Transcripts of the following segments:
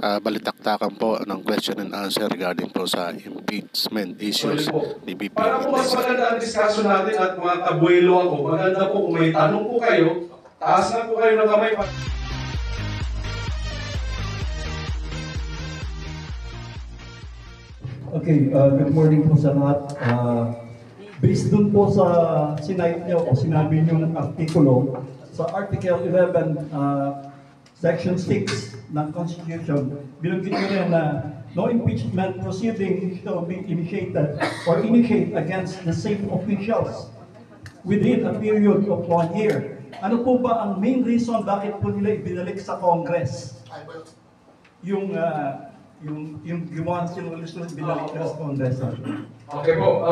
balitaktakan po ng question and answer regarding po sa impeachment issues ni BP. Para po mas maganda ang discussion natin at mga kabuelo ako, maganda po kung may tanong po kayo, taas na po kayo ng kamay. Okay, good morning po sa lahat. Based dun po sa sinight niyo o sinabi niyong artikulo, sa Article 11, Section 6 ng Constitution, binanggit niyo rin na no impeachment proceeding shall be initiated or initiate against the same officials within a period of 1 year. Ano po ba ang main reason bakit po nila ibinalik sa Congress? Yung gumawa silang resolution binalik nila sa Congress. Okay po,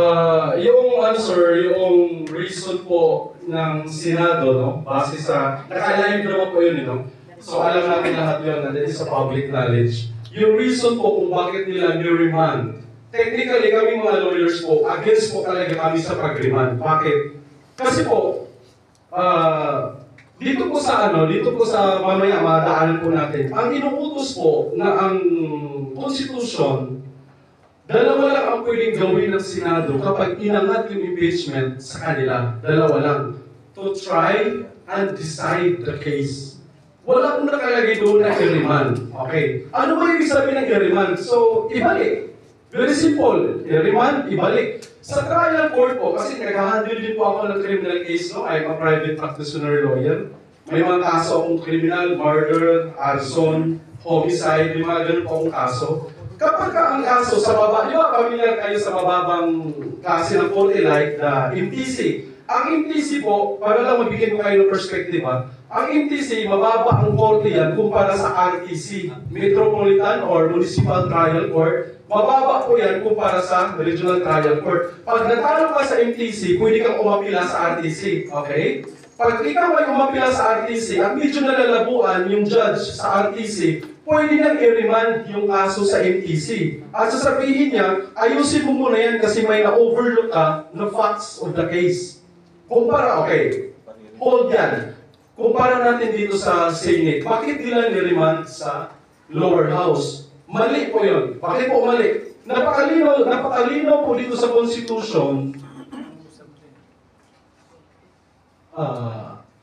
yung answer, yung reason po ng Senado, no? Base sa, naka-live naman po yun, no? So alam natin lahat yun, and that is a public knowledge. Yung reason po kung bakit nila ni-remand, technically kami mga lawyers po, against po talaga kami sa pag-remand. Bakit? Kasi po, dito po sa mamaya madaanan po natin, ang inuutos po na ang Constitution, dalawa lang ang pwedeng gawin ng Senado kapag inangat yung impeachment sa kanila. Dalawa lang. To try and decide the case. Wala pong nakalagay doon na i-remand. Okay. Ano ba ibig sabihin ng i-remand? So, ibalik. Very simple. I-remand, ibalik. Sa trial court po, kasi nag-handle din po ako ng criminal case, no? I'm a private practitioner lawyer. May mga kaso akong criminal, murder, arson, homicide, may mga ganun po akong kaso. Kapag ang kaso sa baba, di ba pamilyar kayo sa mababang klase ng korte like the MTC? Ang MTC po, para lang mabigyan ko kayo ng perspective ang MTC, mababa ang korte yan kumpara sa RTC, Metropolitan or Municipal Trial Court. Mababa po yan kumpara sa Regional Trial Court. Pag natalo ka sa MTC, pwede kang umapila sa RTC. Okay? Pag ikaw ay umapila sa RTC, at medyo nalalabuan yung judge sa RTC, pwede nang i-remand yung kaso sa MTC. At sasabihin niya, ayusin mo muna yan kasi may na-overlook ka na facts of the case. Kumpara, okay, hold yan. Kumpara natin dito sa Senate. Bakit nila ni-remand sa lower house? Mali po yun. Bakit po mali? Napakalinaw po dito sa Constitution.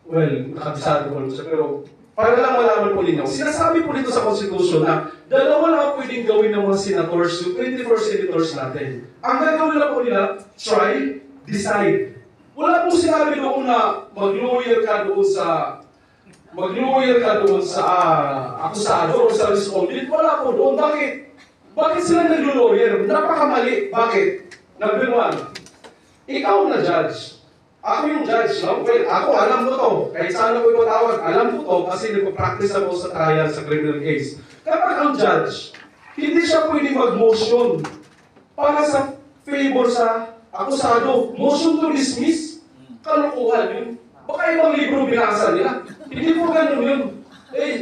Well, nakabisado ko siya, pero para lang malaman po ninyo, sinasabi po dito sa Constitution na dalawa lang ang pwedeng gawin ng mga senators, yung 24 senators natin. Ang gagawin lang po nila, try, decide. Wala pong sinabi doon na mag-lawyer ka doon sa akusado o sa respondent. Wala po doon. Bakit? Bakit sila nag-lawyer? Napakamali. Bakit? Number 1, ikaw na judge. Ako yung judge, no? Well, ako alam ko to. Kahit saan ako ipatawag, alam ko to kasi nagpa-practice ako sa trial sa criminal case. Kapag ang judge, hindi siya pwede mag-motion para sa favor sa akusado. Motion to dismiss, kalukuhan yun. Baka ibang libro binasa nila. Hindi po ganun yun.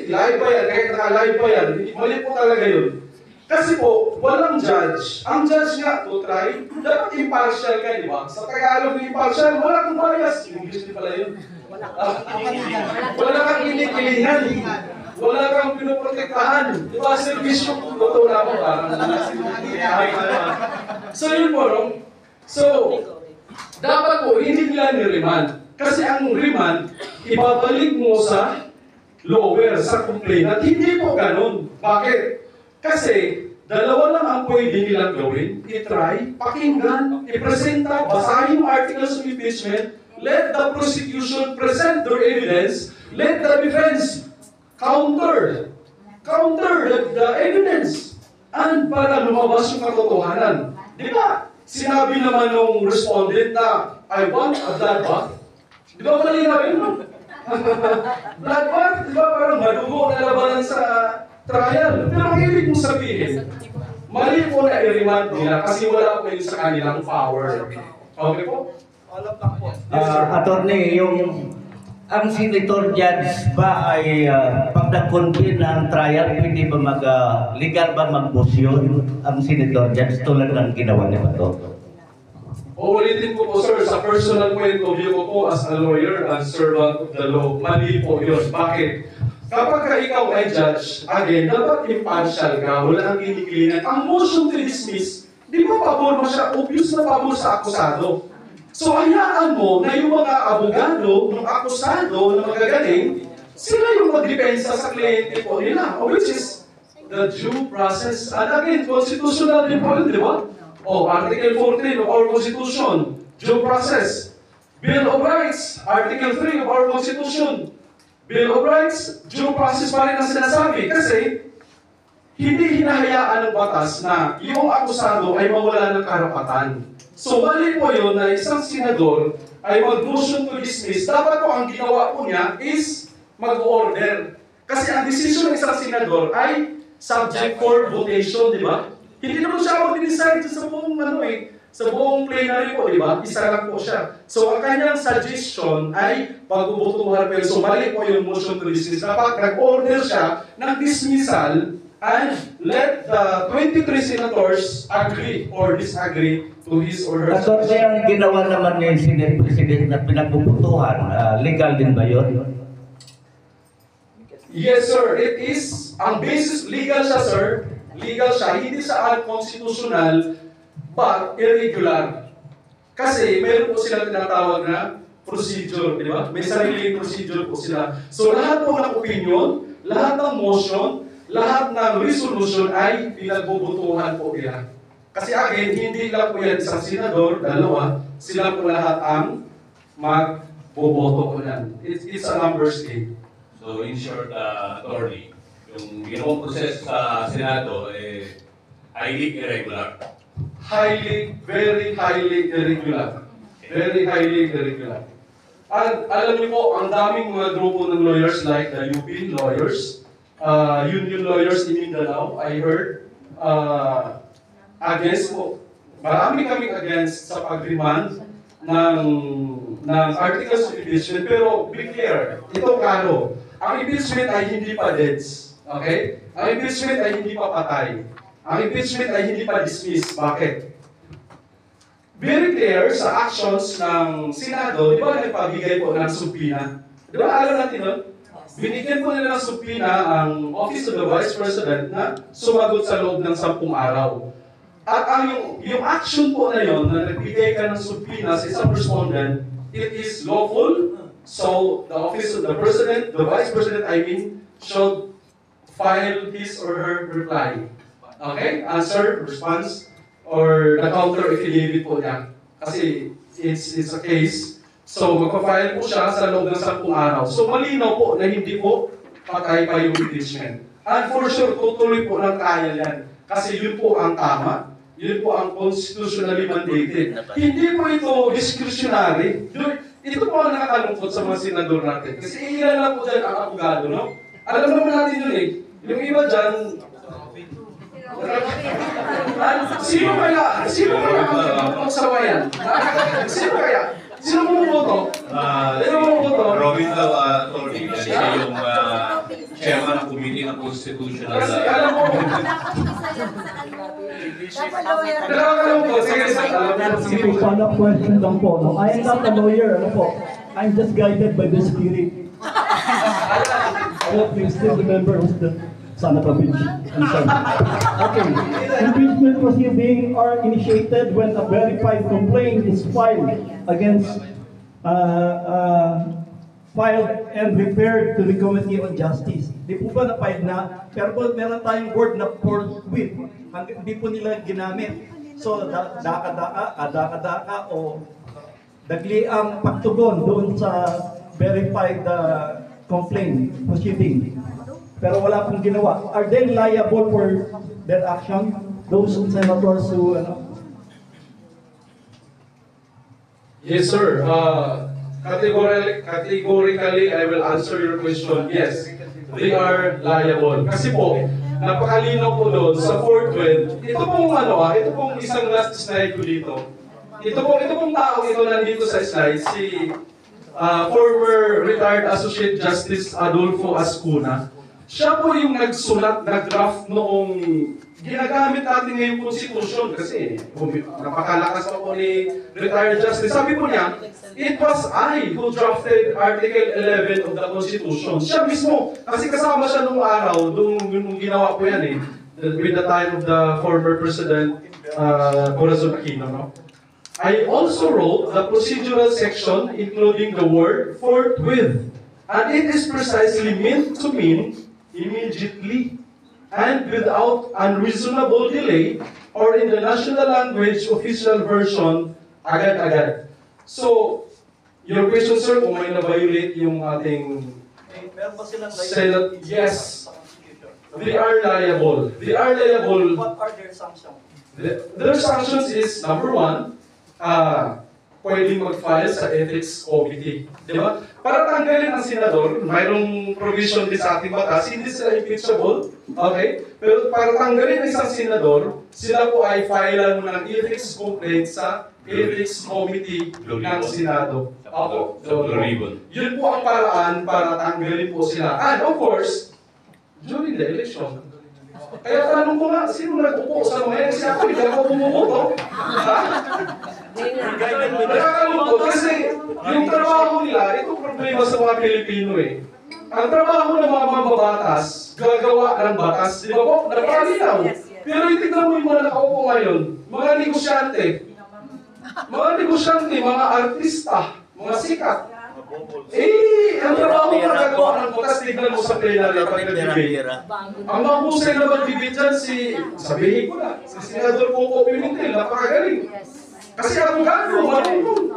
Live ba yan? Kahit naka-live ba yan? Mali po talaga yun. Kasi po, walang judge. Ang judge nga, to try, dapat impartial ka, di ba? Sa Tagalog yung impartial, wala kang bias. English din pala yun. Wala kang inikilingan. Wala kang pinoprotektahan. Di ba, servisyo, totoo na po. So yun po, no? So, dapat po, hindi nila ni-remand. Kasi ang remand, ibabalik mo sa lower, sa complainant. Hindi po ganun. Bakit? Kasi, dalawa lang ang pwede nilang gawin. I-try, pakinggan, i-presenta, basahin yung articles of impeachment, let the prosecution present their evidence, let the defense counter the evidence, and para lumabas yung katotohanan. Di ba? Sinabi naman ng respondent na, I want a blood bath. Di ba malinaw yun? Blood bath, di ba parang madugo na labanan sa trial. Pero ang ibig mong sabihin, mali po na i-remand nila kasi wala po yun sa kanilang power. Okay po? Attorney, ang senator judge ba ay pag nag-convene na ang trial, pwede ba legal ba mag-motion ang senator judge tulad ng ginawa niya ito? Uulitin ko po sir, sa personal point of view ko po as a lawyer and servant of the law, mali po yun. Bakit? kapag ka ikaw ay judge, again, dapat impartial ka, wala kang kinikilinan. Ang motion to dismiss, di ba pabor mo siya? Obvious na pabor sa akusado. So hayaan mo na yung mga abogado, ng akusado na magagaling, sila yung magdepensa sa kliyente po nila, which is the due process. And again, constitutional din po yun, di ba? Article 14 of our Constitution, due process. Bill of Rights, Article 3 of our Constitution. Bill of Rights, due process pa rin ang sinasabi. Kasi, hindi hinahayaan ng batas na yung akusado ay mawala ng karapatan. So, mali po yun na isang senador ay mag-motion to dismiss. Dapat po ang ginawa po niya is mag-order. Kasi ang decision ng isang senador ay subject for votation, di ba? Hindi naman siya mag-decide sa buong sa buong plenary po, di ba? Isa lang po siya. So, ang kanyang suggestion ay pagbubutuhan pero so mali po yung motion to dismiss. Dapat nag-order siya ng dismissal and let the 23 senators agree or disagree to his or her Kasi ang ginawa naman ni Senate President na pinagbubutuhan, legal din ba yun? Yes, sir. It is. Ang basis, legal siya, sir. Legal siya. Hindi siya unconstitutional, but irregular. Kasi meron po sila tinatawag na procedure, di ba? May sariling procedure po sila. So lahat po ng opinion, lahat ng motion, lahat ng resolution ay pinagbubutuhan po nila. Kasi again, hindi lang po yan isang senador, dalawa, sila po lahat ang magboboto po yan. It's a numbers game. So in short, attorney, yung ginawang proseso sa Senado highly irregular. Very highly irregular. Very highly irregular. At alam niyo po, ang daming mga grupo ng lawyers like the UP lawyers, union lawyers in Mindanao, I heard, against po. Marami kaming against sa pag-remand ng articles of impeachment, pero be clear, ito klaro. Ang impeachment ay hindi pa deads. Okay? Ang impeachment ay hindi pa patay. Ang impeachment ay hindi pa dismiss. Bakit? Very clear sa actions ng Senado, di ba nagpabigay po ng subpoena? Di ba alam natin nun? Binigyan po nila ng subpoena ang Office of the Vice President na sumagot sa loob ng 10 araw. At ang yung action po na yon na nagbigay ka ng subpoena sa isang respondent, it is lawful. So the Office of the President, the Vice President, I mean, should file his or her reply. Okay? Answer, response, or the counter affidavit po niya. Kasi it's a case. So magpa-file po siya sa loob ng 10 araw. So malinaw po na hindi po patay pa yung impeachment. And for sure, tutuloy po ng trial yan. Kasi yun po ang tama. Yun po ang constitutionally mandated. Hindi po ito discretionary. Ito po ang nakakalungkot sa mga senador natin. Kasi ilan lang po dyan ang abogado, no? Alam naman natin yun eh. Yung iba dyan, sino kaya ang magsawayan? Sino kaya? Sino bumuboto? Sino bumuboto? Robin daw, attorney, siya yung chairman ng Committee ng Constitutional. Kasi alam mo, Sige, follow-up question lang po. No? I am not a lawyer, ano po. I'm just guided by the spirit. I hope you still remember who's the son of a bitch. I'm sorry. Okay. Impeachment proceedings are initiated when a verified complaint is filed against filed and referred to the Committee on Justice. Di po ba na-file na? Pero po meron tayong word na forthwith. Hindi po nila ginamit. So, daka-daka o dagli ang pagtugon doon sa verified complaint proceeding. Pero wala pong ginawa. Are they liable for their action? Those senators who, yes, sir. Categorically, I will answer your question. Yes, they are liable. Kasi po, napakalinaw po doon sa 412. Ito pong isang last slide ko dito. Ito pong tao ito nandito sa slide, si former retired Associate Justice Adolfo Ascuna. Siya po yung nag-draft noong ginagamit natin ngayong Constitution kasi napakalakas pa po ni retired justice. Sabi po niya, it was I who drafted Article 11 of the Constitution. Siya mismo, kasi kasama siya nung araw, nung ginawa ko yan with the time of the former President Corazon Aquino. No? I also wrote the procedural section including the word forthwith. And it is precisely meant to mean immediately and without unreasonable delay, or in the national language official version, agad-agad. So, your question, sir, kung may na-violate yung ating Meron ba silang Senate, yes, they are liable. They are liable. What are their sanctions? Their sanctions is, number one, pwedeng mag-file sa Ethics Committee. Di ba? Para tanggalin ang senador, mayroong provision din sa ating batas, hindi sila impeachable. Okay? Pero para tanggalin ang isang senador, sila po ay filean mo ng ethics complaint sa Ethics Committee ng Senado. Opo. Yun po ang paraan para tanggalin po sila. And of course, during the election. Kaya tanong ko nga, sino nag-upo sa mga yan? Kasi ako, hindi ako bumuboto. Ha? Nakakalungkot kasi yung trabaho nila, ito problema sa mga Pilipino Ang trabaho ng mga mambabatas, gagawa ng batas, di ba po? Napakalinaw. Pero itignan mo yung mga nakaupo ngayon, mga negosyante, mga artista, mga sikat. Ang trabaho mo nagagawa ng batas, tignan mo sa plenary pag nag-debate. Ang mahusay na mag-debate dyan sabihin ko na, si Senador Coco Pimentel, napakagaling. Kasi abogado, marunong.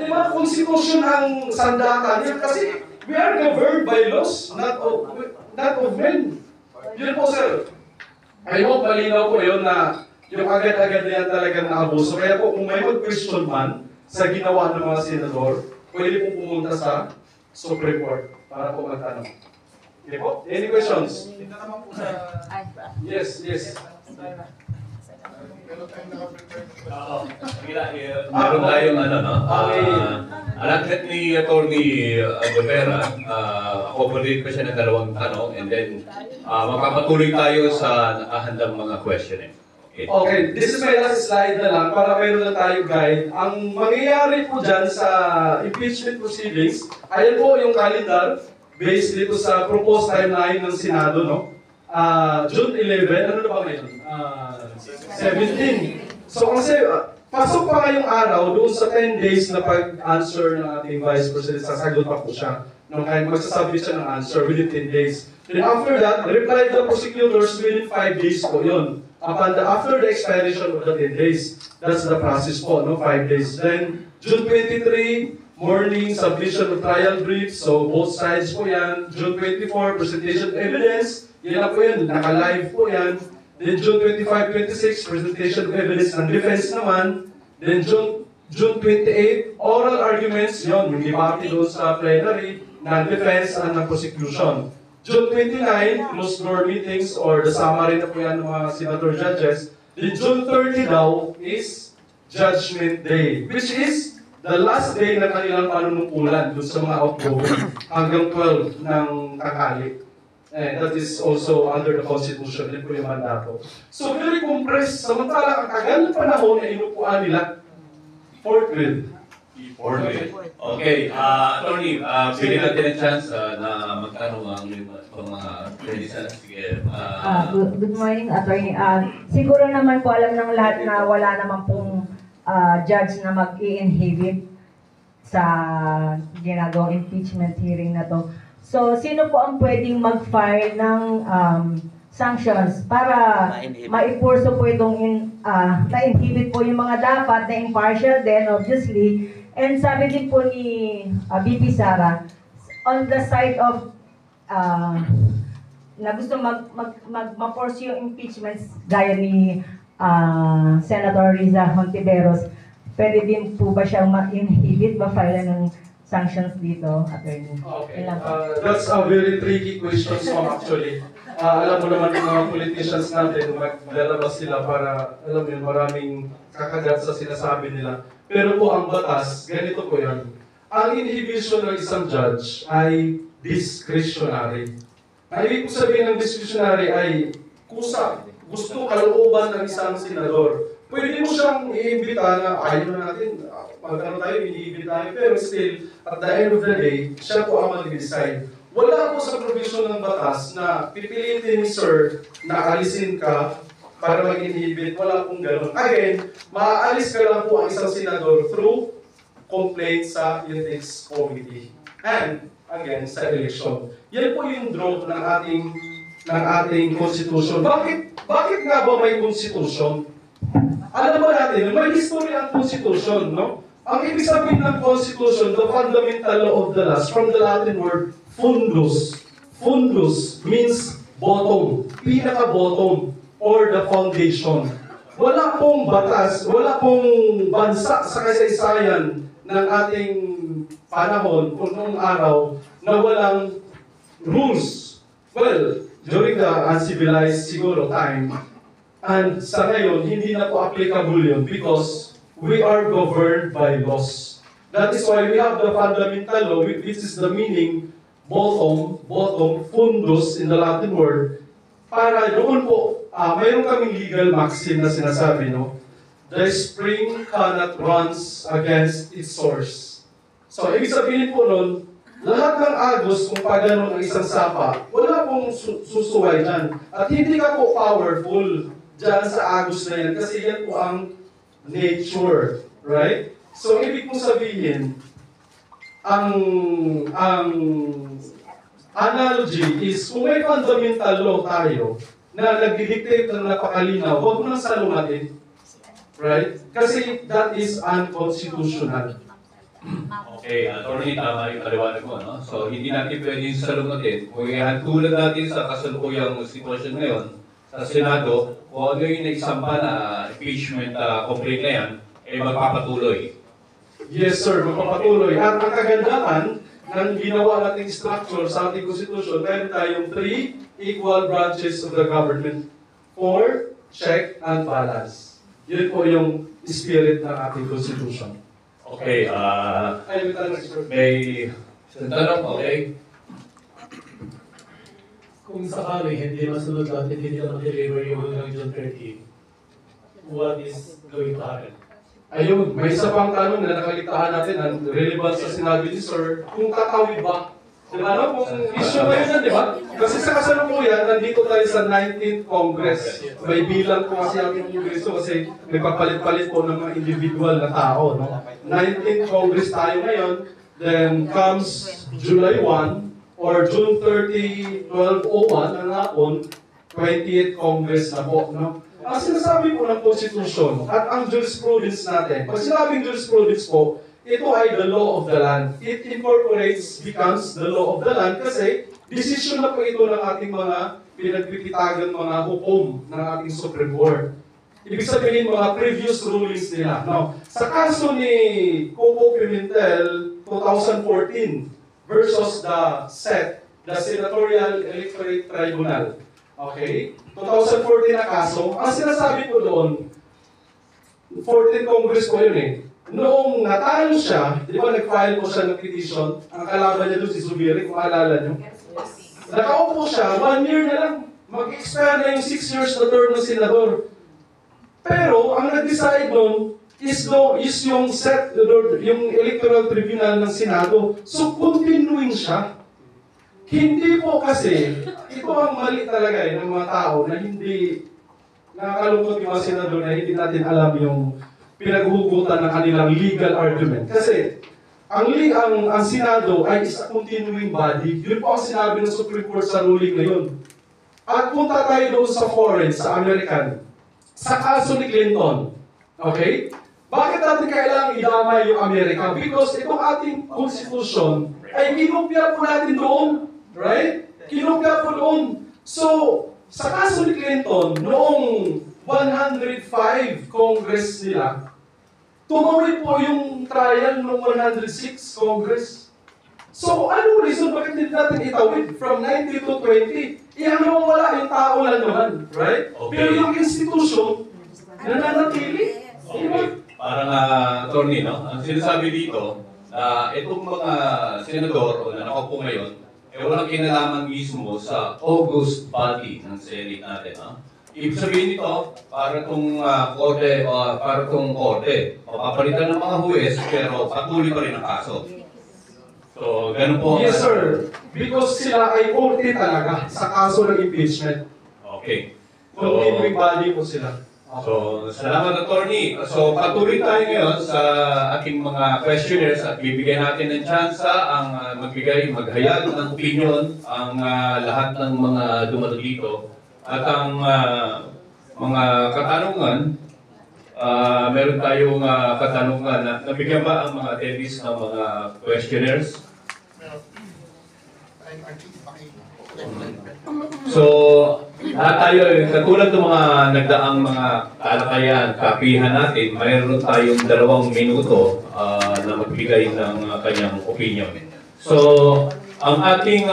Diba, konstitusyon ang sandata niya kasi we are governed by laws, not of men. Yun po, sir. I hope malinaw po yun na yung agad-agad na yan talagang naabuso. Kaya po, kung may mag-question man sa ginawa ng mga senador, pwede po pumunta sa Supreme Court para po magtanong. Okay po? Any questions? Yes. Meron tayong alagkat ni Atty. Rivera, accommodate ko siya ng 2 tanong and then magpapatuloy tayo sa nakahandang mga questioning. Okay, this is my last slide na lang para meron na tayo guide. Ang mangyayari po dyan sa impeachment proceedings, ayan po yung calendar based dito sa proposed timeline ng Senado, no? June 11, ano na ba ngayon? 17. So kasi, pasok pa ngayong araw doon sa 10 days na pag-answer ng ating Vice President, sasagot pa po siya. Nung kaya magsasubmit siya ng answer within 10 days. Then after that, reply the prosecutors within 5 days po yun. After the expiration of the 10 days, that's the process po, no? 5 days. Then, June 23, morning, submission of trial briefs. So, both sides po yan. June 24, presentation of evidence. Yan na po yan, naka-live po yan. Then, June 25, 26, presentation of evidence ng defense naman. Then, June 28, oral arguments, yun, yung debate doon sa plenary ng defense and ng prosecution. June 29, closed door meetings or the summary na po yan ng mga senator judges. Then June 30 daw is Judgment Day, which is the last day na kanilang panunungkulan doon sa mga outgoing hanggang 12 ng tanghali. And that is also under the Constitution, din po yung mandato. So very compressed, samantala ang tagal ng panahon na inupuan nila, forthwith. Okay, Attorney, bigyan natin ang chance na magtanong ang mga credits. Sige. Good morning, Attorney. Siguro naman po alam ng lahat na wala naman pong judge na mag-i-inhibit sa ginagawang impeachment hearing na to. So, sino po ang pwedeng mag-file ng sanctions para maipurso po itong na-inhibit po yung mga dapat na impartial din, obviously. And sabi din po ni BP Sara, on the side of na gusto ma-force yung impeachments gaya ni Senator Riza Hontiveros, pwede din po ba siyang ma-inhibit, ma-file ng sanctions dito, Attorney? Okay. That's a very tricky question, ma'am, actually. Alam mo naman yung mga politicians natin, maglalabas sila para, alam mo yun, maraming kakagat sa sinasabi nila. Pero po ang batas, ganito po yan. Ang inhibition ng isang judge ay discretionary. Ang ibig ko sabihin ng discretionary ay kusa gusto kalooban ng isang senador. Pwede mo siyang iimbita na ayaw na natin, magkano tayo, iniibit tayo, pero still, at the end of the day, siya po ang mag-decide. Wala po sa provision ng batas na pipilitin ni Sir na alisin ka para mag-inhibit. Wala pong gano'n. Again, maaalis ka lang po ang isang senador through complaint sa Ethics Committee. And, again, sa election. Yan po yung draw ng ating Constitution. Bakit nga ba may Constitution? Alam ba natin, may history ang Constitution, no? Ang ibig sabihin ng Constitution, the fundamental law of the land, from the Latin word fundus. Fundus means bottom, pinaka-bottom, or the foundation. Wala pong batas, wala pong bansa sa kasaysayan ng ating panahon kung noong araw na walang rules. Well, during the uncivilized siguro time, and sa ngayon, hindi na po applicable yun because we are governed by laws. That is why we have the fundamental law, which is the meaning bottom, fundus in the Latin word, para doon po, mayroon kaming legal maxim na sinasabi, no? The spring cannot runs against its source. So, ibig sabihin po nun, lahat ng agos, kung pagano ng isang sapa, wala pong susuway dyan. At hindi ka po powerful dyan sa agos na yan, kasi yan po ang nature, right? So, ibig kong sabihin, ang analogy is, kung may fundamental law tayo, na nag-dictate ng napakalinaw, huwag mo nang salumatin. Right? Kasi that is unconstitutional. Okay, attorney, tama yung paliwanag mo, no? So, hindi natin pwedeng salungatin. Kung ihantulad natin sa kasalukuyang sitwasyon ngayon, sa Senado, kung ano yung nagsampa na impeachment complaint na yan, eh magpapatuloy. Yes, sir, magpapatuloy. At ang kagandahan ng ginawa nating structure sa ating Constitution, meron tayong 3 equal branches of the government for check and balance. Yun po yung spirit ng ating Constitution. Okay, Ay, may tanong, sir. may isang tanong, okay? Kung sakali hindi masunod natin, hindi na mag-deliver yung hanggang June 30, what is going to happen? Ayun, may isa pang tanong na nakaligtaan natin ang relevant sa sinabi ni Sir, kung tatawid ba? Diba, no? Kung issue na yun, di ba? Kasi sa kasalukuyan, nandito tayo sa 19th Congress. May bilang po kasi ang Kongreso kasi nagpapalit-palit po ng mga individual na tao. No? 19th Congress tayo ngayon, then comes July 1 or June 30, 1201 ang hapon, 20th Congress na po. No? Ang sinasabi po ng Constitution at ang jurisprudence natin, pag sinabing jurisprudence po, ito ay the law of the land. It incorporates, becomes the law of the land kasi decision na po ito ng ating mga pinagpipitagan mga hukom ng ating Supreme Court. Ibig sabihin mga previous rulings nila. Now, sa kaso ni Coco Pimentel 2014 versus the SET, the Senatorial Electorate Tribunal. Okay? 2014 na kaso, ang sinasabi po doon, 14th Congress po yun eh. Noong natalo siya, di ba nag-file po siya ng petition, ang kalaban niya doon si Zubiri, kung maalala niyo. Nakaupo siya, 1 year na lang, mag-expire na yung 6 years na term ng senador. Pero, ang nag-decide noon is yung yung electoral tribunal ng Senado. So, continuing siya. Hindi po kasi, ito ang mali talaga ng mga tao na hindi nakakalungkot yung mga senador na hindi natin alam yung pinaghugutan ng kanilang legal argument. Kasi, ang Senado ay is a continuing body. Yun po ang sinabi ng Supreme Court sa ruling na yun. At punta tayo doon sa foreign, sa American, sa kaso ni Clinton. Okay? Bakit natin kailangang idamay yung Amerika? Because itong ating Constitution ay kinopya po natin doon. Right? Kinopya po doon. So, sa kaso ni Clinton, noong 105 Congress nila, tumawid po yung trial noong 106 Congress. So, anong reason bakit hindi natin itawid from 90 to 20? Ano wala yung tao lang naman, right? Okay. Pero yung institution, nananatili. Okay. Parang attorney, no? Ang sinasabi dito, itong mga senador o na nakaupo ngayon, walang kinalaman mismo sa August body ng Senate natin, no? ibig sabihin nito, para itong korte, mapapalitan ng mga huwes, pero patuloy pa rin ang kaso. So, ganun po. Yes, sir. Because sila ay korte talaga sa kaso ng impeachment. Okay. Continuing body po sila. So, salamat, attorney. So, patuloy tayo ngayon sa ating mga questionnaires at bibigyan natin ng tsansa ang maghayag ng opinion ang lahat ng mga dumating dito. At ang mga katanungan, meron tayong katanungan na nabigyan ba ang mga attendees ng mga questionnaires? So, lahat tayo, katulad ng mga nagdaang mga talakayan, kapihan natin, mayroon tayong 2 minuto na magbigay ng kanyang opinion. So, ang ating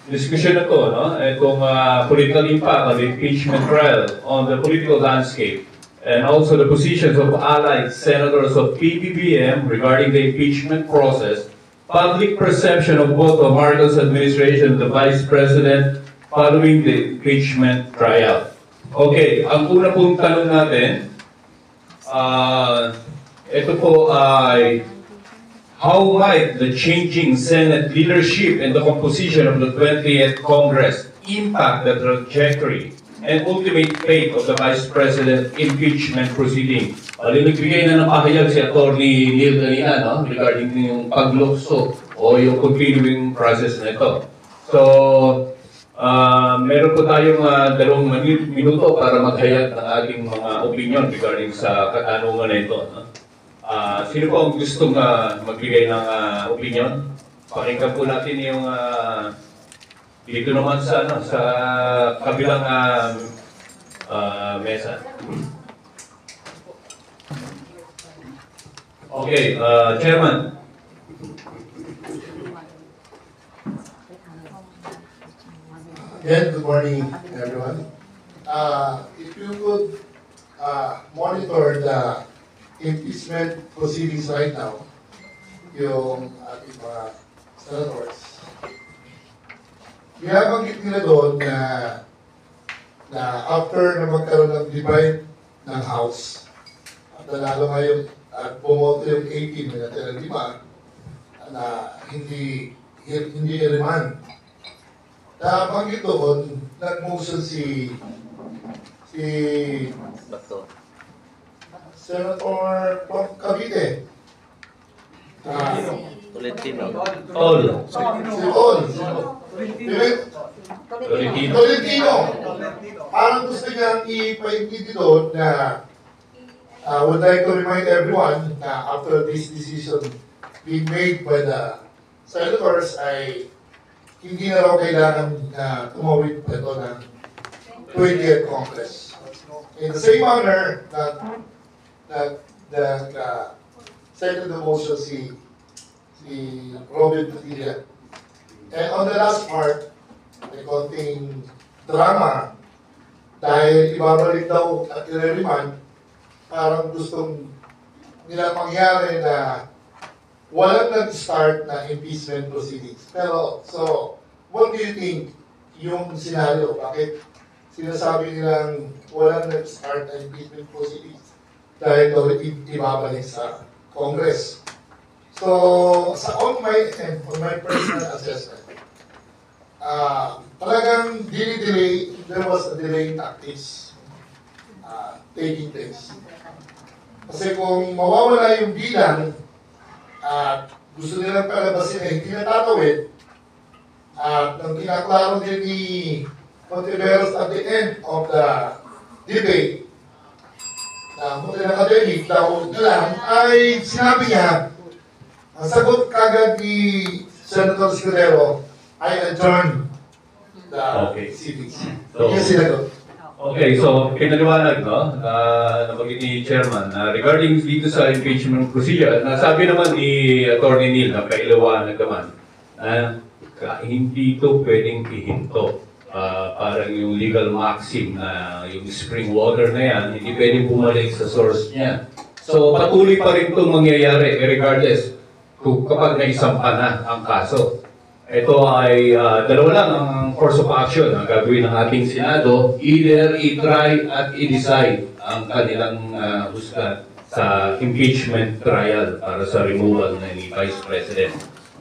discussion na to, no? Itong political impact of the impeachment trial on the political landscape and also the positions of allied senators of PBBM regarding the impeachment process, public perception of both the Marcos administration and the Vice President following the impeachment trial. Okay, ang una pong tanong natin, ito po ay, how might the changing Senate leadership and the composition of the 20th Congress impact the trajectory and ultimate fate of the Vice President impeachment proceeding? Nagbigay na ng pahayag si Attorney Neil kanina, no? Regarding yung paglukso o yung continuing process na ito. So, meron po tayong 2 minuto para maghayag ng ating mga opinion regarding sa katanungan na ito. No? Sino po ang gustong magbigay ng opinion? Pakinggan po natin yung dito naman sa kabilang mesa. Okay, Chairman. Again, good morning, everyone. If you could monitor the impeachment proceedings right now, yung ating mga senators, binabanggit nila doon na after na magkaroon ng divide ng House, at nanalo ngayon at bumoto yung 18 na natira 5 na hindi i-remand. Nabanggit doon, nag-motion si Senator Cavite. Tolentino. Tolentino. Parang gusto niyang ipaintindi doon na would like to remind everyone na after this decision being made by the senators ay hindi na raw kailangan na tumawid ito ng 20th Congress. In the same manner that second the motion si Robin Padilla. And on the last part, may konting drama dahil ibabalik daw at i-remand, parang gustong nila mangyari na walang nag-start na impeachment proceedings. Pero, so, what do you think yung scenario? Bakit sinasabi nilang walang nag-start na impeachment proceedings? Dahil daw ibabalik sa Congress. So, on my personal assessment, talagang delay, there was a delay tactics taking place. Kasi kung mawawala yung bilang at gusto nilang palabasin na hindi natatawid, at ang kinaklaro din ni Contiveros at the end of the debate, na Hotel Academic, daw na lang, ay sinabi niya, ang sagot kagad ni Senator Escudero ay adjourn the proceedings. Yung sinagot. Okay, so pinaliwanag, no, nabanggit ni Chairman, regarding dito sa impeachment procedure, nasabi naman ni Attorney Neil na pailiwanag naman na hindi ito pwedeng ihinto. Parang yung legal maxim na yung spring water na yan, hindi pwedeng bumalik sa source niya. So patuloy pa rin itong mangyayari regardless kapag naisampa na ang kaso. ito ay dalawa lang ang course of action ang gagawin ng ating Senado, either i-try at i-decide ang kanilang husga sa impeachment trial para sa removal ni Vice President.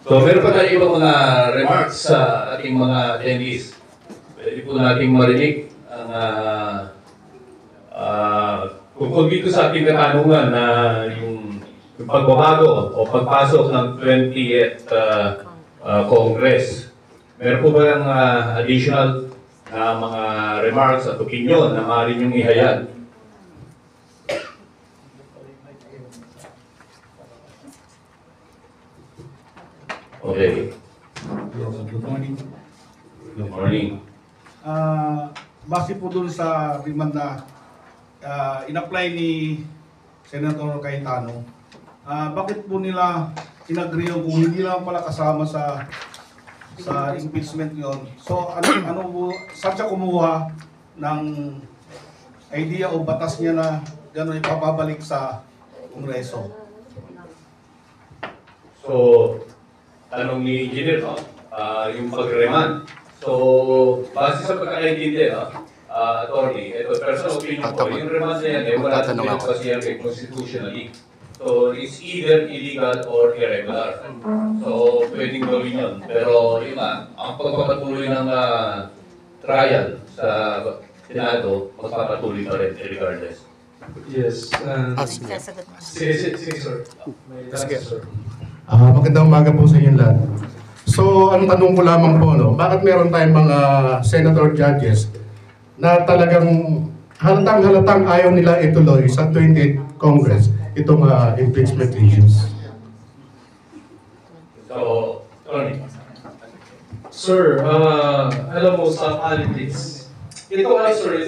So meron pa tayo ibang mga remarks sa ating mga attendees. Pwede po nating marinig ang tungkol dito sa ating katanungan na yung pagbabago o pagpasok ng 20th Congress. Meron po ba yung additional na mga remarks at opinion na maaari niyong ihayag? Okay. Good morning. Good morning. Base po dun sa remand na in-apply ni Senator Cayetano, bakit po nila in-agree kung hindi lang pala kasama sa impeachment yon? So ano po, saan siya kumuha ng idea o batas niya na gano'n ipapabalik sa Kongreso? So, tanong ni Engineer, no? Yung pag-remand. So, base sa pagkakaintindi, no? Attorney, ito, personal opinion ko, yung remand na yan, wala natin kasi yan constitutionally. So, it's either illegal or irregular. So, pwedeng gawin yun. Pero, yun nga, ang pagpapatuloy ng trial sa Senado, magpapatuloy pa rin, regardless. Yes. Sige, sir. May last, sir. Magandang umaga po sa inyong lahat. So, ang tanong ko lamang po, no, bakit meron tayong mga senator judges na talagang halatang ayaw nila ituloy sa 20th Congress itong impeachment issues? So, Tony. Sir, alam mo sa politics, ito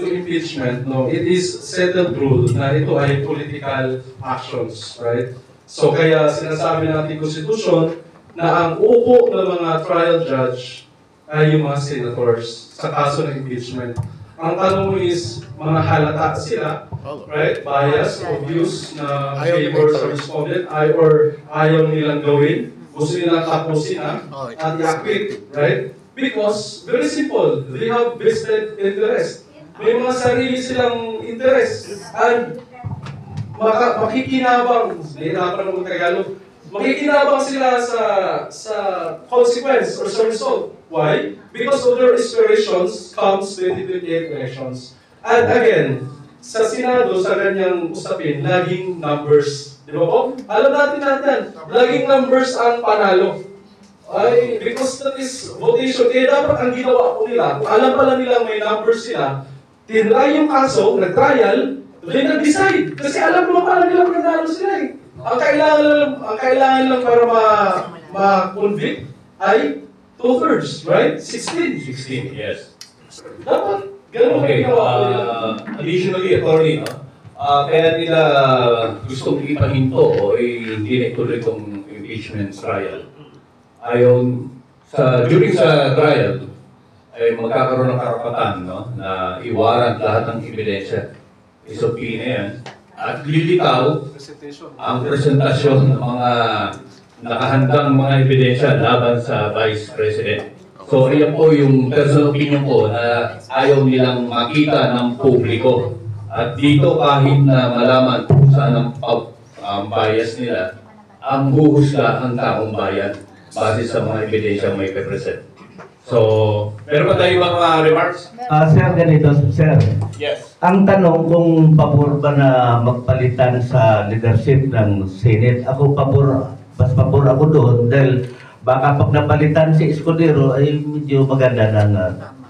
impeachment, no, it is settled rule na ito ay political actions, right? So kaya sinasabi ng ating Constitution na ang upo ng mga trial judge ay yung mga senators sa kaso ng impeachment. Ang tanong mo is, mga halata sila, right? Bias o views na favor sa respondent or ayaw nilang gawin, gusto nilang tapusin at i-acquit, right? Because, very simple, they have vested interest. May mga sarili silang interest and makikinabang, nahirapan naman Tagalog, makikinabang sila sa consequence or sa result. Why? Because of their aspirations comes 2028 elections. And again, sa Senado, sa ganyang usapin, laging numbers. Di ba po? Alam natin natin, laging numbers ang panalo. Ay, because that is votation. Kaya dapat ang ginawa po nila, kung alam pala nilang may numbers sila, tinry yung kaso, nag-trial, then nag-decide. Kasi alam mo pala nila mananalo sila eh. Ang kailangan lang para ma-convict ay 2/3, right? 16. 16, yes. Dapat, ganun Okay, additionally, attorney, no? Kaya nila gustong ipahinto o hindi na ituloy itong impeachment trial. During sa trial, ay magkakaroon ng karapatan, no? Na iwarrant lahat ng ebidensya. Isopina yan. At lilitaw ang presentasyon ng mga nakahandang mga ebidensya laban sa Vice President. So, iyan po yung personal opinion ko na ayaw nilang makita ng publiko. At dito kahit na malaman kung saan ang bias nila, ang huhusga ang taong bayan base sa mga ebidensya may present. So, meron pa tayo mga remarks? Sir, ganito, sir. Yes. Ang tanong kung pabor ba na magpalitan sa leadership ng Senate, mas pabor ako doon dahil baka pag napalitan si Escudero ay medyo maganda ng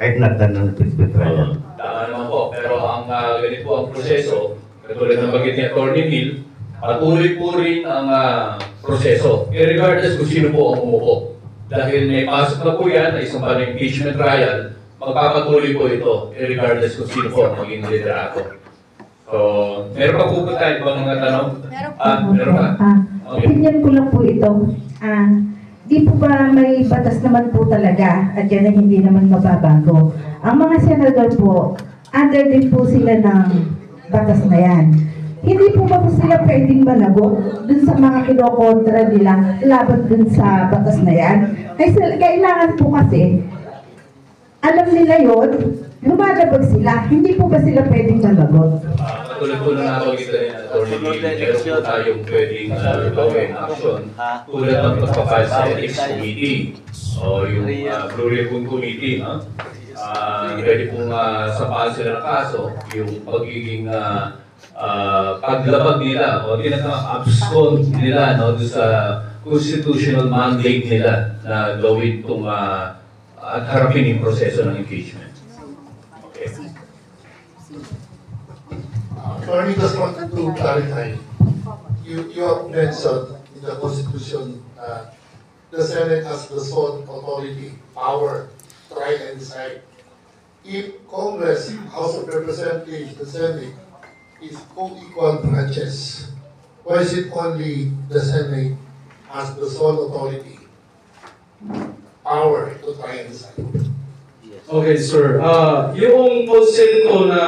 kahit nagdan ng impeachment trial. Tama naman po, pero ang ganito ang proseso, katulad ng bagay ni Atty. Hill, patuloy po rin ang proseso, regardless kung sino po ang umupo. Dahil may pasok na po yan, na isang impeachment trial, magpapatuloy po ito, regardless kung sino po ang maging liderato. So, meron pa po tayo ibang mga tanong? Meron pa? Okay. Opinion ko lang po ito. Di po ba may batas naman po talaga at yan ay hindi naman mababago. Ang mga senador po, under din po sila ng batas na yan. hindi po ba po sila pwedeng managot dun sa mga kinokontra nila laban dun sa batas na yan? Kasi kailangan po kasi, alam nila yun, lumalabag sila, hindi po ba sila pwedeng managot? Tulad po na nabanggit rin na attorney, meron po tayong pwedeng gawin action tulad ng pagpapile sa ethics committee o yung Blue Ribbon Committee. Pwede pong sampahan sila ng kaso, yung pagiging paglabag nila o abscond nila doon sa constitutional mandate nila na gawin itong at harapin yung proseso ng impeachment. Okay. Attorney, just wanted to clarify. You have mentioned in the Constitution the Senate has the sole authority, power, to try and decide. If Congress, House of Representatives, the Senate is co-equal branches, why is it only the Senate has the sole authority, power to try and decide? Okay, sir. Yung konsepto na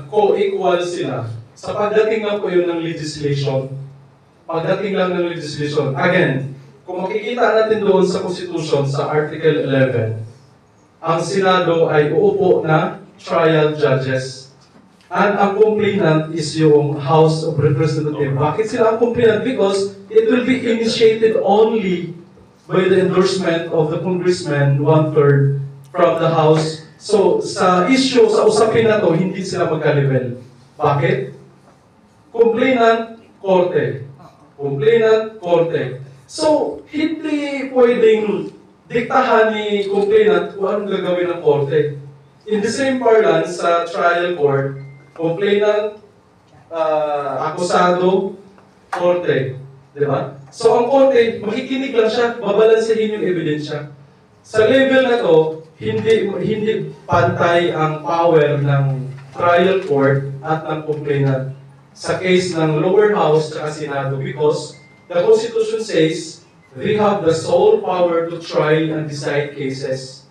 co-equal sila, sa pagdating lang po yun ng legislation, again, kung makikita natin doon sa Constitution, sa Article 11, ang Senado ay uupo na trial judges. And ang complainant is yung House of Representatives. Bakit sila ang complainant? Because it will be initiated only by the endorsement of the congressman, 1/3 from the House. So, sa issue, sa usapin na to, hindi sila magka-level. Bakit? Complainant, korte. Complainant, korte. So, hindi pwedeng diktahan ni complainant kung anong gagawin ng korte. In the same parlance, sa trial court, complainant, akusado, korte. Diba? So, ang korte, makikinig lang siya, babalansehin yung ebidensya. Sa level na to, hindi pantay ang power ng trial court at ng complainant sa case ng lower house at Senado because the Constitution says they have the sole power to try and decide cases.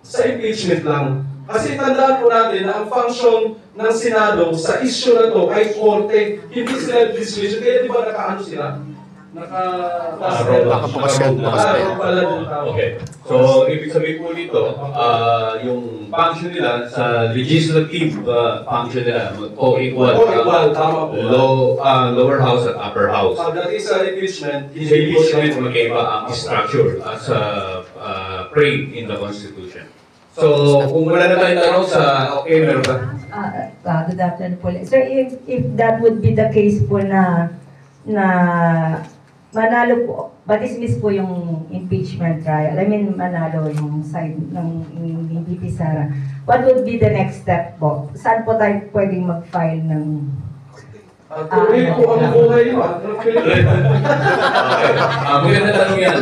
Sa impeachment lang. Kasi tandaan po natin na ang function ng Senado sa issue na to ay korte, hindi sila legislation. Kaya di ba nakaano sila? Okay. So, ibig sabihin po dito, yung function nila sa legislative function nila, co-equal, lower house at upper house. That is impeachment. Sa impeachment, magkaiba ang structure as framed in the Constitution. So, kung wala na tayong tanong sa, okay, meron ba? Good afternoon po. Sir, if that would be the case po na manalo po, ma-dismiss po yung impeachment trial. I mean, manalo yung side ng VP Sara. What would be the next step po? Saan po tayo pwedeng mag-file ng... Tuloy po ang buhay mo. Maganda tanong yan.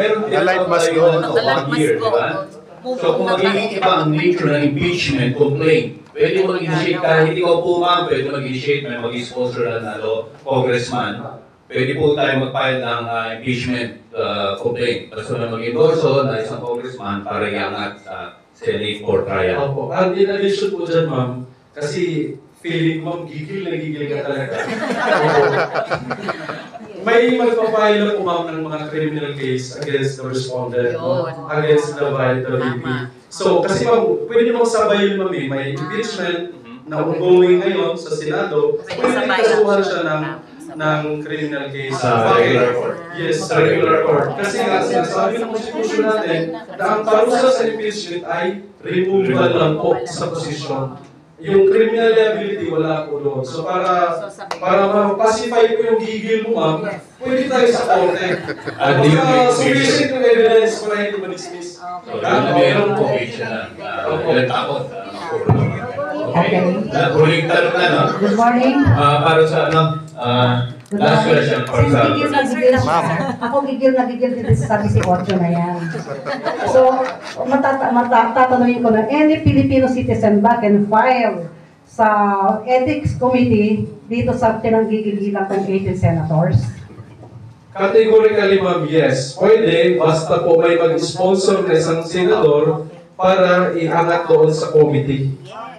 Meron tayo 1 year, di ba? So kung magiging iba ang nature ng impeachment complaint, pwede mo mag-initiate kahit ikaw po ma'am, pwede mag-initiate, may mag-sponsor na congressman, pwede po tayo mag-file ng impeachment complaint. Tapos na mag-endorso na isang congressman para iangat sa Senate for trial. Opo. And in addition po dyan ma'am, kasi feeling ma'am, gigil ka talaga. May magpapile po ma'am ng mga criminal case against the respondent, against the VP. So, kasi ma'am, pwede mong sabayin ma'am may impeachment na ongoing ngayon sa Senado, pwede kasuhan siya ng criminal case. Sa regular court. Yes, sa regular court. Kasi nga, sinasabi ng Constitution natin na ang parusa sa impeachment ay removal lang po sa posisyon. Yung criminal liability, wala po doon. So para ma-pacify ko yung gigil mo, ma'am, pwede tayo sa korte. Sufficient yung evidence para hindi ma-dismiss. Meron po siya na ilang takot. Okay. Huling tanong na, no? Good morning. Para sa last question. Ako gigil dito sa sabi si Otto na yan. So, tatanungin ko na, any Filipino citizen ba can file sa Ethics Committee dito sa pinanggigil-gilang ng 18 senators? Categorically, ma'am, yes. Pwede, basta po may mag-sponsor na isang senador para iangat doon sa committee.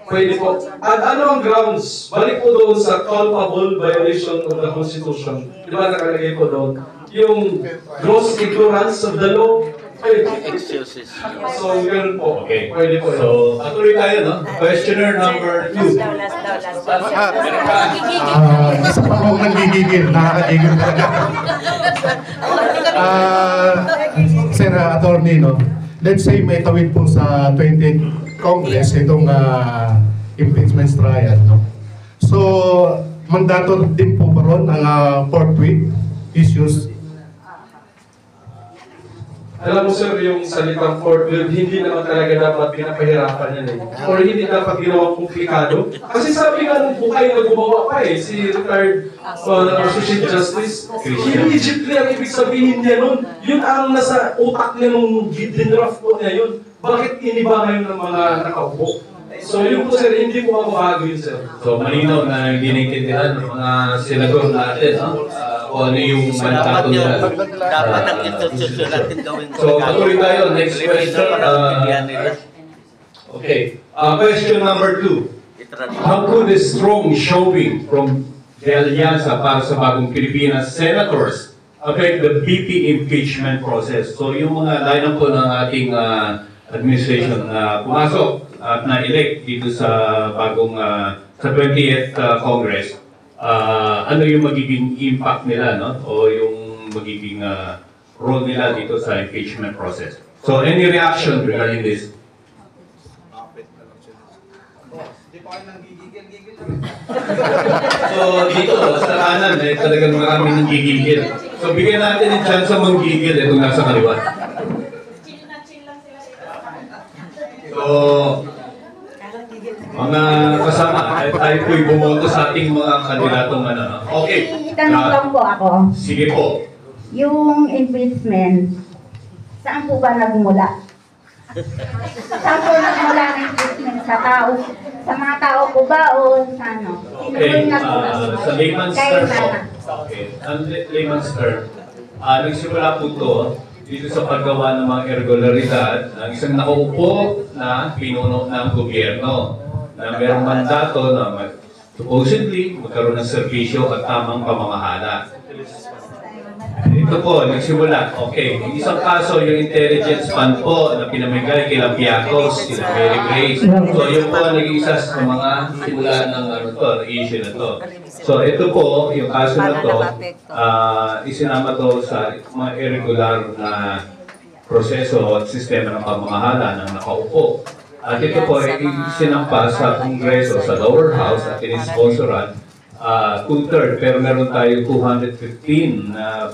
Pwede po. At ano ang grounds? Balik po doon sa culpable violation of the Constitution. Di ba nakalagay po doon? Yung gross ignorance of the law. Excuses. So, yun po. Okay. Pwede po. So, patuloy tayo, no? Questioner number 2. Isa pa akong nanggigigil, nakakagigil talaga. Sir Attorney, no? Let's say may tawid po sa 20th Congress itong impeachment trial, no? So, mandato din po ba ron ang forthwith issues? Alam mo sir, yung salitang forthwith, hindi naman talaga dapat pinapahirapan yan eh. Or hindi dapat ginawang komplikado. Kasi sabi nga nung bukay na gumawa pa eh, si retired Associate Justice, immediately ang ibig sabihin niya nun, yun ang nasa utak niya nung dinraft po niya yun. Bakit iniba ngayon ng mga nakaupo? So yun po sir, hindi po mababago yun sir. So, malinaw na hindi naintindihan ng mga senador natin, no? Kung ano yung mandato nila. Dapat ang institusyon natin gawin. So, patuloy tayo. Next question. Okay. Question number 2. How could a strong showing from the Allianza para sa bagong Pilipinas senators affect the BP impeachment process? So, yung mga lineup po ng ating administration na pumasok at na-elect dito sa bagong sa 20th Congress, ano yung magiging impact nila, no? O yung magiging role nila dito sa impeachment process. So, any reaction regarding this? So, dito sa kanan, talagang marami nang gigigil. So, bigyan natin ng chance sa manggigil itong nasa kaliwa. So, mga kasama, tayo po'y bumoto sa ating mga kandidatong ano. Okay. Itanong lang po ako. Sige po. Yung impeachment, saan po ba nagmula? Saan po nagmula ng impeachment? Sa tao? Sa mga tao po ba o sa ano? Okay. Sa layman's term po. Okay. Ang layman's term, nagsimula po ito dito sa paggawa ng mga irregularidad ng isang nakaupo na pinuno ng gobyerno na mayroong mandato na supposedly magkaroon ng serbisyo at tamang pamamahala. Ito po, nagsimula. Okay, yung isang kaso, yung intelligence fund po na pinamigay kila Piacos, kila Mary Grace. So, yun po ang naging isa sa mga simula ng issue na to. So, ito po, yung kaso na to, isinama to sa mga irregular na proseso at sistema ng pamamahala ng nakaupo. At ito po ay isinampa sa Kongreso, sa lower house at inisponsoran 2/3, pero meron tayo 215 na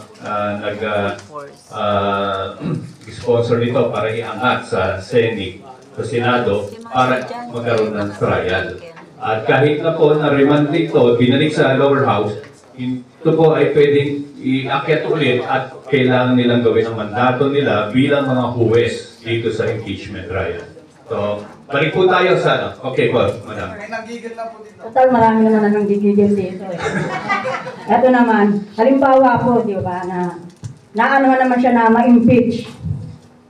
nag-sponsor nito para iangat sa Senate, sa Senado, para magkaroon ng trial. At kahit na po na-remand dito, binalik sa lower house, ito po ay pwedeng iakyat ulit at kailangan nilang gawin ang mandato nila bilang mga huwes dito sa impeachment trial. So, balik po tayo sa ano. Okay po, madam. Total, marami naman ang gigigil dito eh. Ito naman, halimbawa po, di ba, na ano naman siya na ma-impeach.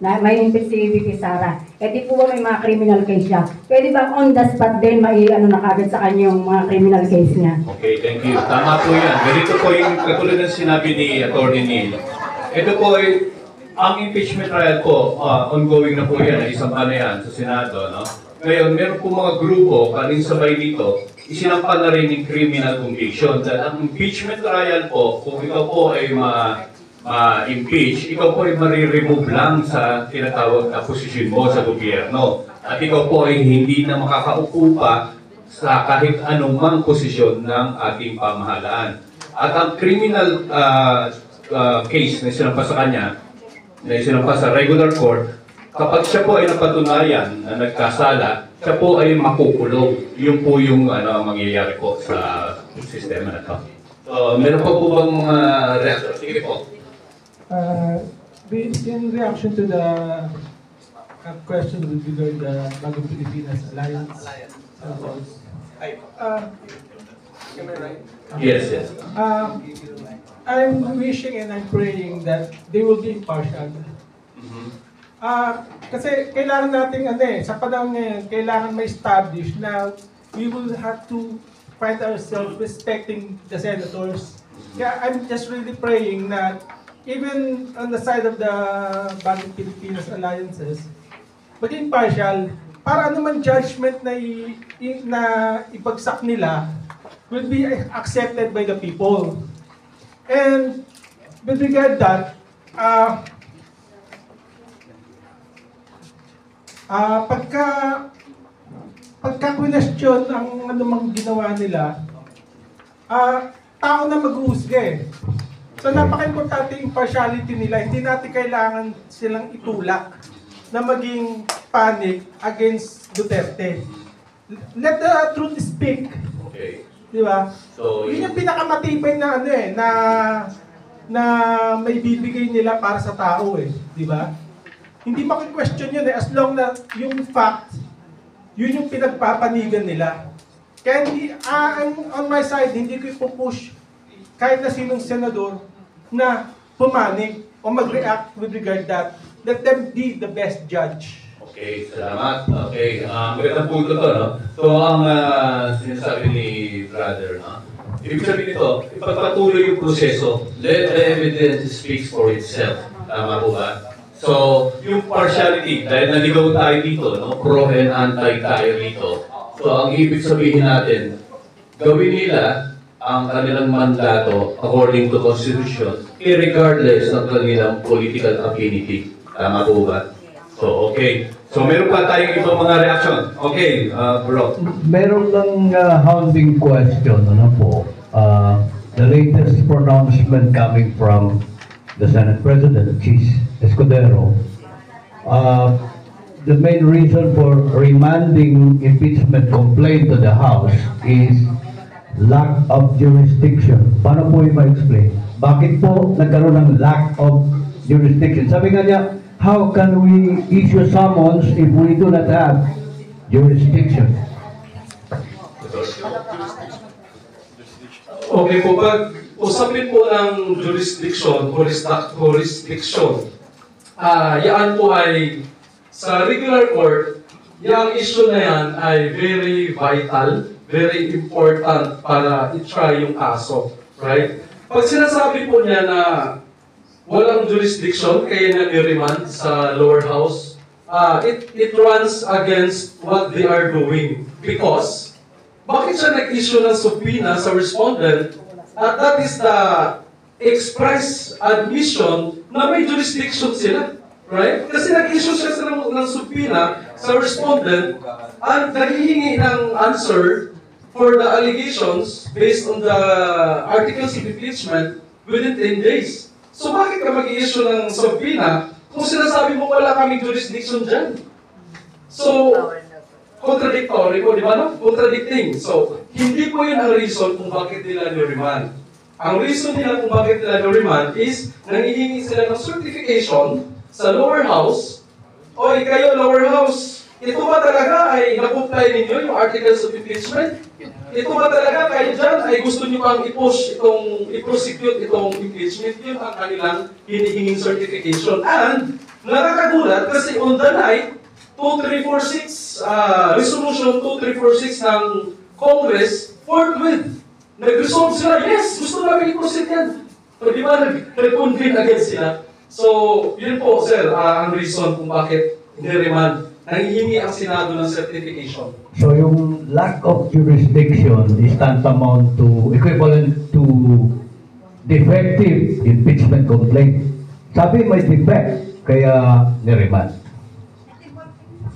Na may impeach si VP Sara. Eh di po ba may mga criminal case siya? Pwede ba on the spot din mai-ano na kagad sa kanya yung mga criminal case niya? Okay, thank you. Tama po yan. Ganito po yung katulad ng sinabi ni Atty. Neil. Ito po ay ang impeachment trial po, ongoing na po yan, isang na yan sa Senado. No? Ngayon, meron po mga grupo, kaling sabay dito, isinampan na rin yung criminal conviction. Dahil ang impeachment trial po, kung ikaw po ay ma-impeach, ikaw po ay mariremove lang sa tinatawag na posisyon mo sa gobyerno. At ikaw po ay hindi na makakaupo pa sa kahit anumang posisyon ng ating pamahalaan. At ang criminal case na isinampa sa kanya, na isinampa sa regular court, kapag siya po ay napatunayan na nagkasala, siya po ay makukulong. Yun po yung mangyayari po sa sistema na ito. So, meron po bang mga reaction? Sige po. In reaction to the question with regard the Bagong Pilipinas Alliance. Yes, yes. I'm wishing and I'm praying that they will be impartial. Kasi kailangan nating sa panahon ngayon, kailangan ma-establish na we will have to find ourselves respecting the senators. Kaya I'm just really praying that even on the side of the Bagong Pilipinas alliances, maging partial, para naman judgment na ipagsak nila will be accepted by the people. And with regard that, pagka question ang anumang ginawa nila, tao na mag-uusga eh. So napaka-importante yung partiality nila. Hindi natin kailangan silang itulak na maging panic against Duterte. Let the truth speak. Okay. Di ba? So, yun yung pinakamatibay na na may bibigay nila para sa tao eh. Di ba? Hindi maki-question yun eh. As long na yung fact, yun yung pinagpapanigan nila. Kaya on my side, hindi ko ipupush kahit na sinong senador na pumanig o mag-react with regard that. Let them be the best judge. Okay, salamat. Okay, magandang punto to, no? So, ang sinasabi ni brother, no? Ibig sabihin nito, ipagpatuloy yung proseso. Let the evidence speak for itself. Tama po ba? So, yung partiality, dahil naligaw tayo dito, no? Pro and anti tayo dito. So, ang ibig sabihin natin, gawin nila ang kanilang mandato according to Constitution, irregardless ng kanilang political affinity. Tama po ba? So, okay. So, meron pa tayong ibang mga reaction. Okay, bro. Meron lang hounding question, ano po. The latest pronouncement coming from the Senate President, Chis Escudero. The main reason for remanding impeachment complaint to the House is lack of jurisdiction. Paano po yung ma-explain? Bakit po nagkaroon ng lack of jurisdiction? Sabi nga niya, how can we issue summons if we do not have jurisdiction? Okay po, pag usapin po ng jurisdiction, yan po ay sa regular court, yung issue na yan ay very vital, very important para i-try yung kaso, right? Pag sinasabi po niya na walang jurisdiction, kaya na ni-remand sa lower house, it runs against what they are doing. Because, bakit siya nag-issue ng subpoena sa respondent? At that is the express admission na may jurisdiction sila. Right? Kasi nag-issue siya ng subpoena sa respondent at naghihingi ng answer for the allegations based on the articles of impeachment within 10 days. So bakit ka mag-i-issue ng subpoena kung sinasabi mo wala kaming jurisdiction dyan? So, contradictory po, di ba no? Contradicting. So, hindi po yun ang reason kung bakit nila ni-remand. Ang reason nila kung bakit nila ni-remand is nangihingi sila ng certification sa lower house. Oy, kayo lower house, ito ba talaga ay na-comply ninyo yung articles of impeachment? Ito ba talaga kayo dyan ay gusto nyo pang i-push i-prosecute itong impeachment? Yun ang kanilang hinihinging certification. And nakakagulat kasi on the night, 2346, Resolution 2346 ng Congress, forthwith, nag-resolve sila, yes, gusto namin i-proceed yan. So, di ba, nag-convene agad sila. So, yun po, sir, ang reason kung bakit ni-remand. Nangihingi ang Senado ng certification. So yung lack of jurisdiction is tantamount to, equivalent to defective impeachment complaint. Sabi may defect, kaya ni-remand.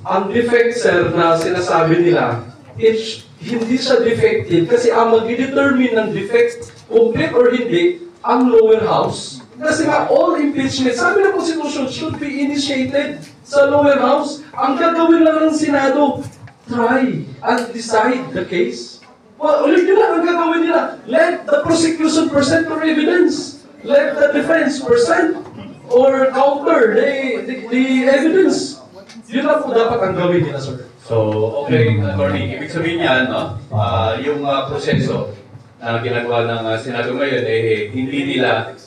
Ang defect, sir, na sinasabi nila, hindi siya defective kasi ang mag-determine ng defect, complete or hindi, ang lower house. Kasi nga, all impeachment, sabi ng Constitution, should be initiated sa lower house. Ang gagawin lang ng Senado, try and decide the case. Well, ulit nila, ang gagawin nila, let the prosecution present their evidence. Let the defense present or counter the evidence. Yun lang po dapat ang gawin nila, sir. So, okay, attorney, ibig sabihin niyan, no? Yung proseso na ginagawa ng Senado ngayon, hindi nila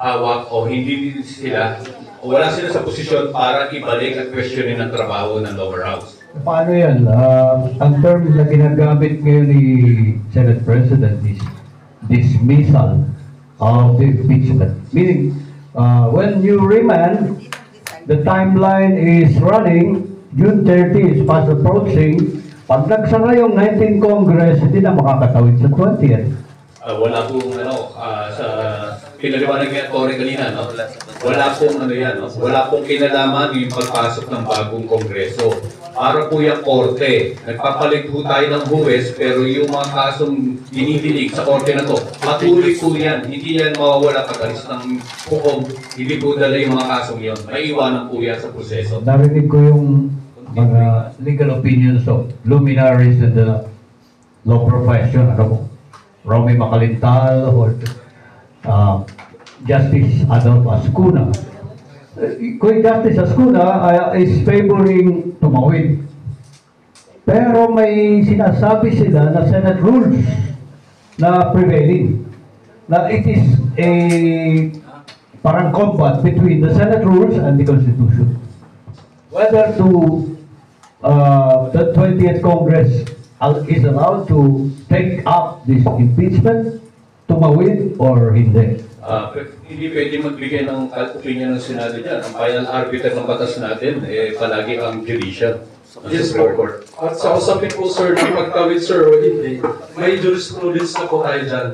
hawak o hindi sila O wala sila sa posisyon para ibalik at questionin ang trabaho ng lower house? Paano yan? Ang term na ginagamit ngayon ni Senate President is dismissal of the impeachment. Meaning, when you remand, the timeline is running, June 30 is fast approaching. Pag nagsara yung 19 Congress, hindi na makakatawid sa 20th. Wala pong sa pinaliwanag ni Atty. kanina, no? Wala pong wala pong kinalaman yung pagpasok ng bagong kongreso. Para po yung korte, nagpapalit po tayo ng huwes, pero yung mga kasong dinidinig sa korte na to, patuloy po yan. Hindi yan mawawala pag-alis ng hukom, hindi po dala yung mga kasong yon. May iwanan po yan sa proseso. Narinig ko yung mga legal opinions of luminaries in the law profession. Ano mo? Romy Macalintal or Justice Adolfo Ascuna. Kung Justice Ascuna is favoring tumawid. Pero may sinasabi sila na Senate rules na prevailing. Na it is a parang combat between the Senate rules and the Constitution. Whether the 20th Congress is allowed to take up this impeachment, tumawid or hindi. Hindi pwede magbigay ng opinion ng Senado dyan. Ang final arbiter ng batas natin, palagi ang judicial. Yes, Court. At sa usapin po, sir, ng pagtawid, sir, o hindi, may jurisprudence na po tayo dyan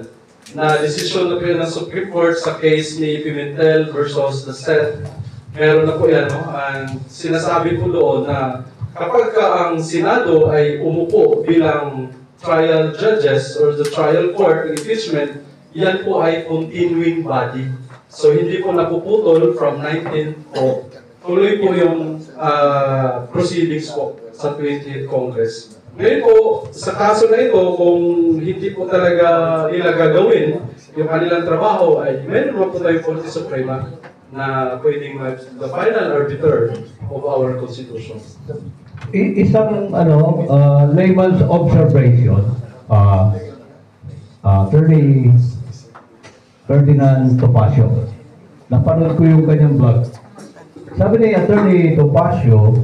na desisyon na po yan ng Supreme Court sa case ni Pimentel versus the Seth. Meron na po yan, no? And sinasabi po doon na kapag ang Senado ay umupo bilang trial judges or the trial court in impeachment, yan po ay continuing body. So hindi po napuputol from 19th po. Tuloy po yung proceedings po sa 20th Congress. Ngayon po, sa kaso na ito, kung hindi po talaga nila gagawin yung kanilang trabaho, ay meron po tayong Korte Suprema na pwedeng the final arbiter of our Constitution. Isang layman's observation, Attorney Ferdinand Topacio. Napanood ko yung kanyang vlog. Sabi ni Attorney Topacio,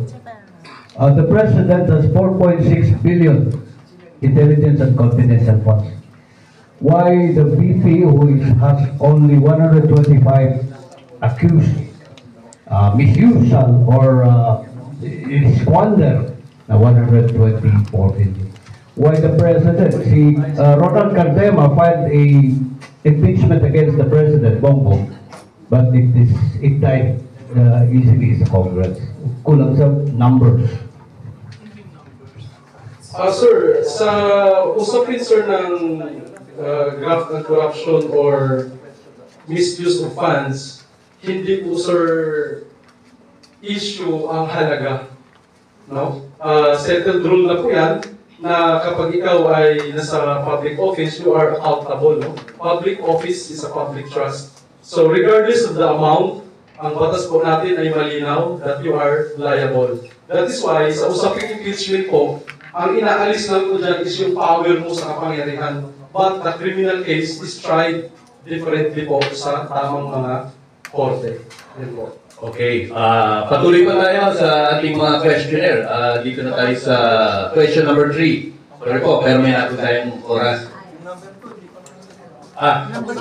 the President has 4.6 billion intelligence and confidential funds. Why the VP, who has only 125 accused misuse or squander na 124 billion? Why the President? Si Ronald Cardema filed a impeachment against the President, Bongbong, but it died easily sa Congress. Kulang sa numbers. Sir, sa usapin, sir, ng graft and corruption or misuse of funds, hindi po, sir, issue ang halaga. No? Settled rule na po yan, na kapag ikaw ay nasa public office, you are accountable. No? Public office is a public trust. So regardless of the amount, ang batas po natin ay malinaw that you are liable. That is why, sa usaping impeachment po, ang inaalis lang po dyan is yung power mo sa kapangyarihan. But the criminal case is tried differently po sa tamang mga korte. Yan po. Okay, patuloy pa tayo sa ating mga questionnaire. Dito na tayo sa question number 3. Sorry po, pero may natin tayong oras. Number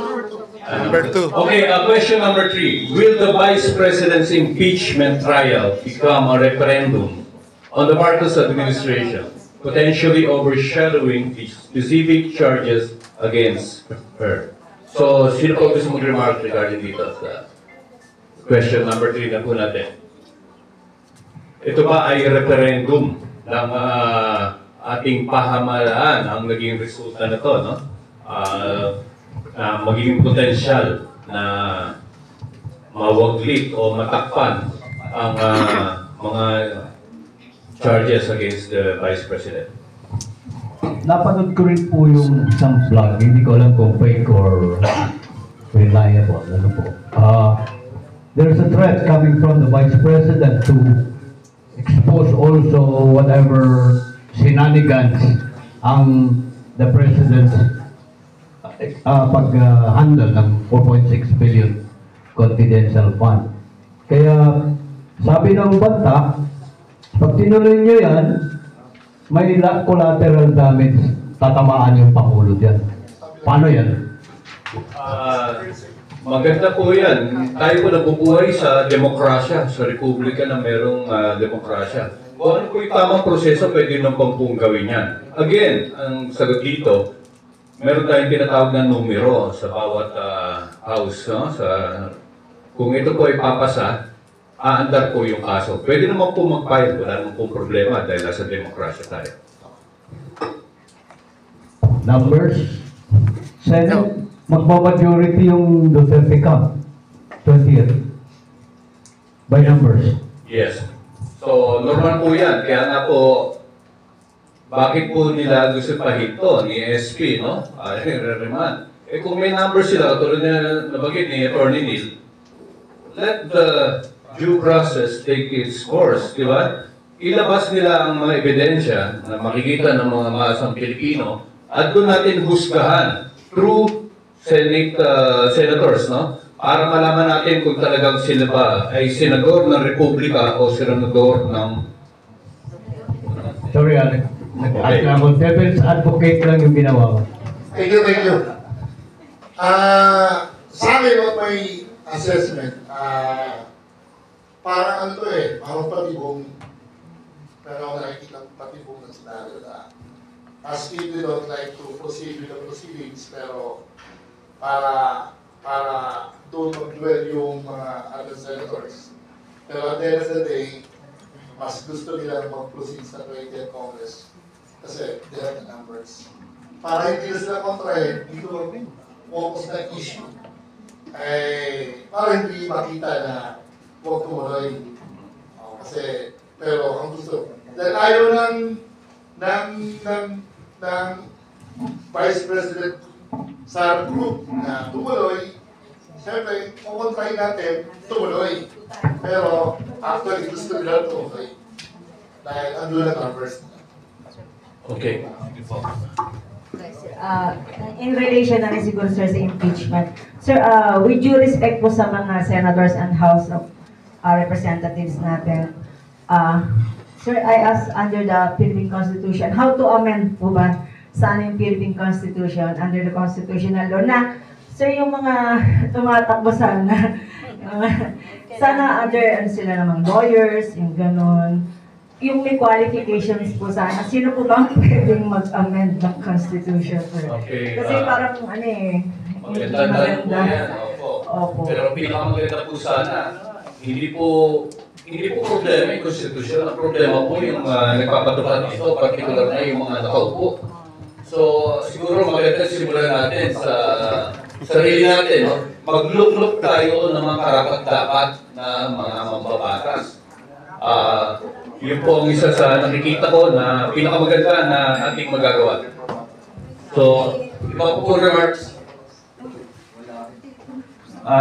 2. Okay, question number 3. Will the Vice President's impeachment trial become a referendum on the Marcos administration, potentially overshadowing the specific charges against her? So, sino po gusto mag-remark regarding dito sa question number 3 na po natin? Ito ba ay referendum ng ating pahamalaan ang naging resulta na to, no? Magiging potensyal na mawaglit o matakpan ang mga charges against the Vice President. Napanood ko rin po yung isang vlog, hindi ko alam kung fake or reliable. Ano po? There's a threat coming from the Vice President to expose also whatever shenanigans ang the President's pag-handle ng 4.6 billion confidential fund. Kaya sabi ng banta, pag tinuloy nyo yan, may collateral damage, tatamaan yung Pangulo dyan. Paano yan? Maganda po yan. Tayo po nabubuhay sa demokrasya, sa republika na merong demokrasya. Kung ano po yung tamang proseso, pwede naman pong gawin yan. Again, ang sagot dito, meron tayong tinatawag na numero sa bawat house. No? Kung ito po ay papasa, aandar po yung kaso. Pwede naman po mag-file, wala naman pong problema dahil nasa demokrasya tayo. Numbers? Senate, magpa-majority yung Duterte Camp, 20th. By numbers. Yes. So, normal po yan. Kaya nga po, bakit po nila gusto pahinto ni SP, no? Remand. Kung may numbers sila, tulad na nabagit ni Atty. Neil, let the due process take its course, di ba? Ilabas nila ang mga ebidensya na makikita ng mga masang Pilipino at doon natin husgahan through senators, no? Para malaman natin kung talagang sila ba ay senador ng Republika o senador ng... Sorry, devil's advocate lang yung ginawa ko. Thank you, thank you. Sa akin, may assessment. Parang ano to parang patibong, pero ako nakikita patibong ng senaryo na as if they don't like to proceed with the proceedings, pero para doon mag-dwell yung mga other senators. Pero at the end of the day, mas gusto nila mag-proceed sa 20th Congress kasi they have the numbers. Para hindi na sila kontrahin, dito focus na issue. Para hindi makita na huwag tumuloy. Kasi, pero ang gusto, dahil ayaw ng Vice President sa group na tumuloy, siyempre, kukontrahin natin, tumuloy. Pero, actually, gusto nila tumuloy. Dahil andun na numbers. Okay. In relation na rin siguro, sir, sa impeachment. Sir, with due respect po sa mga senators and House of representatives natin, sir, I ask under the Philippine Constitution, how to amend po ba sa yung Philippine Constitution under the constitutional law na, sir, yung mga tumatakbo sana, sana under sila namang lawyers, yung ganun, yung may qualifications po sana, sino po ba pwedeng mag-amend ng Constitution, sir? Okay, Kasi parang maganda na rin po yan. Opo. Pero pinakamaganda po sana, hindi po problema yung Constitution. Ang problema po yung nagpapatupad nito, particular na yung mga nakaupo. So, siguro maganda simulan natin sa sarili natin, no? Mag-look tayo ng mga karapat-dapat na mga mambabatas. Yun po ang isa sa nakikita ko na pinakamaganda na ating magagawa. So, iba po remarks?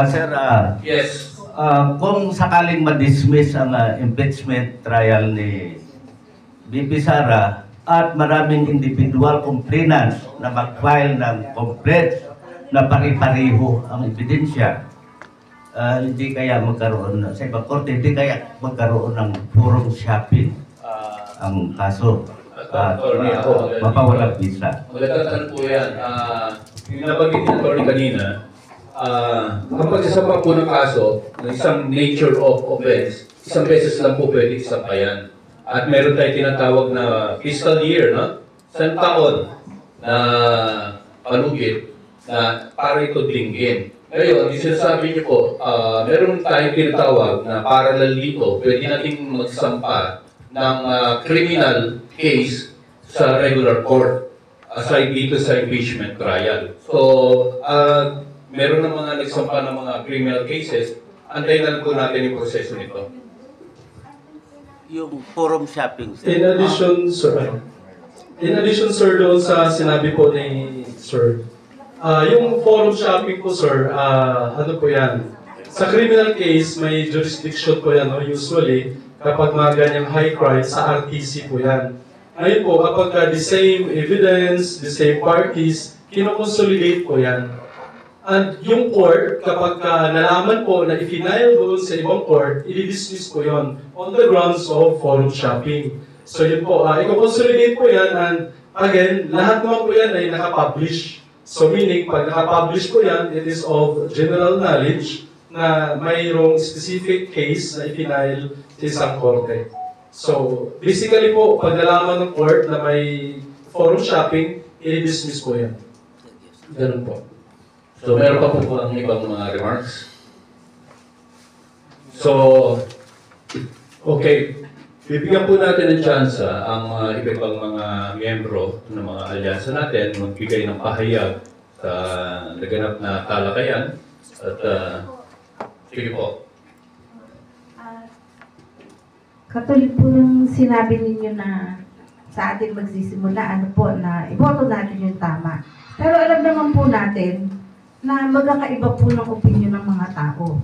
Sir, yes. Kung sakaling ma-dismiss ang impeachment trial ni BP Sara at maraming individual complainants na mag-file ng complaint na pari-pariho ang ebidensya, hindi kaya magkaroon sa ibang korte, hindi kaya magkaroon ng forum shopping ang kaso at mapawalang visa. Magandang po yan. Yung nabanggit ni Atty. kanina, kapag sasampa po ng kaso ng isang nature of offense, isang beses lang po pwede isampayan. At meron tayo tinatawag na fiscal year, no? Isang taon na palugit na para ito dinggin. Ngayon, yung sinasabi niyo po, meron tayong tinatawag na parallel dito, pwede nating magsampa ng criminal case sa regular court aside dito sa impeachment trial. So, meron ng mga nagsampa ng mga criminal cases, antayin na po natin yung proseso nito. Yung forum shopping, sir. In addition, sir, doon sa sinabi po ni Sir, yung forum shopping po, sir, ano po yan? Sa criminal case, may jurisdiction po yan, no? Usually, kapag mga ganyang high crime, sa RTC po yan. Ngayon po, kapag the same evidence, the same parties, kinoconsolidate po yan. And yung court, kapag nalaman po na i-final doon sa ibang court, i-dismiss po yon on the grounds of forum shopping. So yun po, i-consolidate po yan, and again, lahat naman po yan ay nakapublish. So meaning, pag nakapublish po yan, it is of general knowledge na mayroong specific case na i-final sa isang korte. So basically po, pag nalaman ng court na may forum shopping, i-dismiss po yan. Ganun po. So, meron pa po ang ibang mga remarks? So, okay. Bibigyan po natin ng chance ang iba pang mga miyembro ng mga alyansa natin magbigay ng pahayag sa naganap na talakayan. At, sige po. Katulad po nung sinabi ninyo na sa atin magsisimula, ano po, na iboto natin yung tama. Pero alam naman po natin na magkakaiba po ng opinion ng mga tao.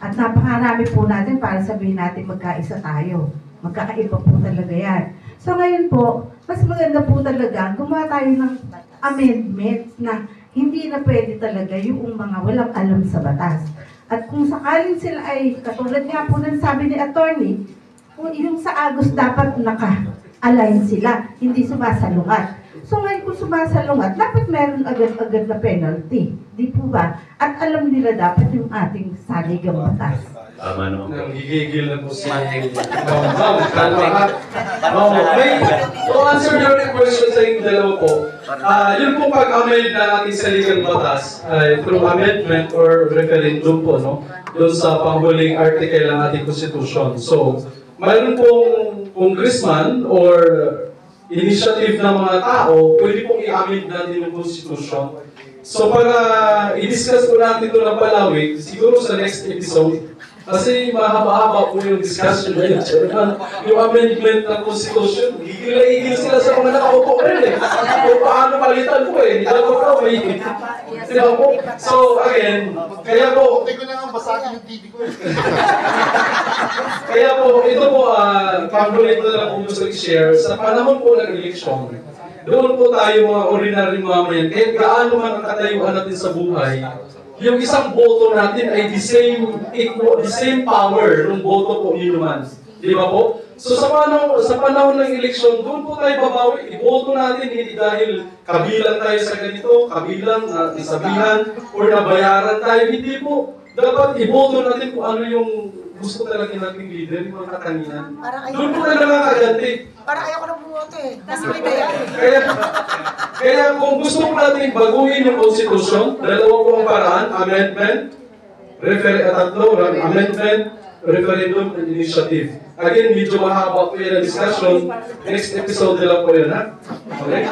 At napakarami po natin para sabihin natin magkaisa tayo. Magkakaiba po talaga yan. So ngayon po, mas maganda po talaga gumawa tayo ng amendments na hindi na pwede talaga yung mga walang alam sa batas. At kung sakaling sila ay, katulad nga po ng sabi ni attorney, kung yung sa Agos dapat naka-align sila, hindi sumasalungat. So ngayon kung sumasalungat, dapat meron agad-agad na penalty. Di po ba? At alam nila dapat yung ating saligang batas. Tama naman po. Gigigil na po si to answer your question sa yung dalawa po, yun po pag-amend na ating saligang batas through amendment or referendum po, no? Doon sa panghuling article ng ating Constitution. So, mayroon pong congressman or initiative ng mga tao, pwede pong i-amend natin yung Constitution. So para i-discuss po natin ito ng palawig, siguro sa next episode, kasi mahaba-haba po yung discussion na yun. Yung amendment ng Constitution, gigil sila sa mga nakaupo rin eh. Kung paano palitan po eh, hindi ko po may diba po? So again, kaya po, Hindi ko na nga basagin yung TV ko eh. kaya po, ito po, pang-ulit na lang po gusto i-share, sa panahon po ng eleksyon, doon po tayo mga ordinary mamayan, kahit gaano man ang katayuan natin sa buhay, yung isang boto natin ay the same power ng boto po yun naman. Di ba po? So sa panahon ng eleksyon, doon po tayo babawi. Iboto natin hindi dahil kabilang tayo sa ganito, kabilang nasabihan, o nabayaran tayo. Hindi po. Dapat iboto natin kung ano yung gusto talaga nating leader, yung mga katangian. Doon po tayo nakakaganti. Parang ayoko na bumoto eh. Kasi may dayan. Kaya kung gusto po natin baguhin yung Constitution, dalawa po ang paraan, amendment, amendment, referendum, and initiative. Again, medyo mahaba po yan ang discussion. Next episode nila po yan, ha? Okay?